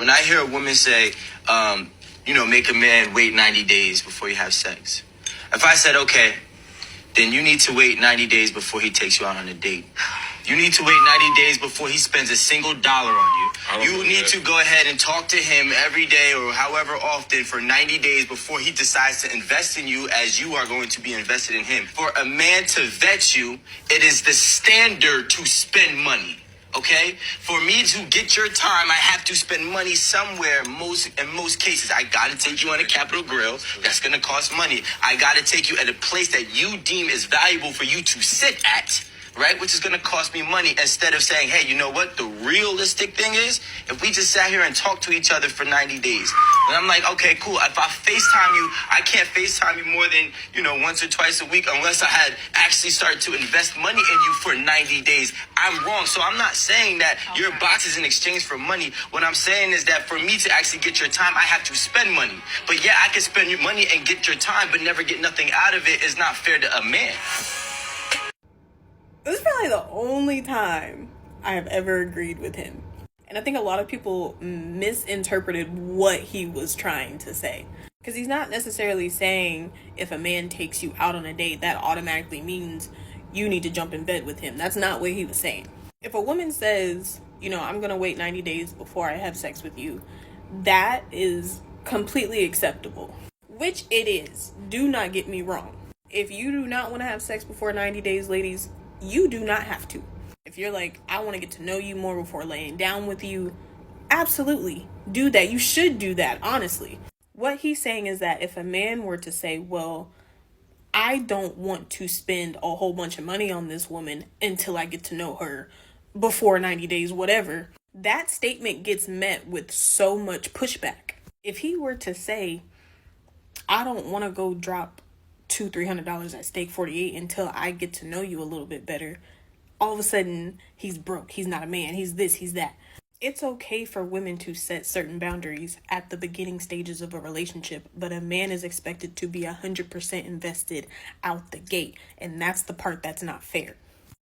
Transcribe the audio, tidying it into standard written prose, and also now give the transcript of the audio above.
When I hear a woman say, make a man wait 90 days before you have sex. If I said, okay, then you need to wait 90 days before he takes you out on a date. You need to wait 90 days before he spends a single dollar on you. You need to go ahead and talk to him every day or however often for 90 days before he decides to invest in you as you are going to be invested in him. For a man to vet you, it is the standard to spend money. Okay? For me to get your time, I have to spend money somewhere. In most cases, I gotta take you on a Capital Grill. That's gonna cost money. I gotta take you at a place that you deem is valuable for you to sit at, right? Which is gonna cost me money, instead of saying, hey, you know what? The realistic thing is, if we just sat here and talked to each other for 90 days, and I'm like, okay, cool. If I FaceTime you, I can't FaceTime you more than, once or twice a week unless I had actually started to invest money in you for 90 days. I'm wrong. So I'm not saying that your box is in exchange for money. What I'm saying is that for me to actually get your time, I have to spend money. But yeah, I can spend your money and get your time, but never get nothing out of it. Is not fair to a man. This is probably the only time I have ever agreed with him. And I think a lot of people misinterpreted what he was trying to say. Because he's not necessarily saying if a man takes you out on a date, that automatically means you need to jump in bed with him. That's not what he was saying. If a woman says, I'm going to wait 90 days before I have sex with you, that is completely acceptable. Which it is. Do not get me wrong. If you do not want to have sex before 90 days, ladies, you do not have to. If you're like, I want to get to know you more before laying down with you, absolutely do that. You should do that, honestly. What he's saying is that if a man were to say, well, I don't want to spend a whole bunch of money on this woman until I get to know her before 90 days, whatever, that statement gets met with so much pushback. If he were to say, I don't want to go drop $200-$300 at Steak 48 until I get to know you a little bit better, all of a sudden he's broke, he's not a man, he's this, he's that. It's okay for women to set certain boundaries at the beginning stages of a relationship, but a man is expected to be 100% invested out the gate, and that's the part that's not fair.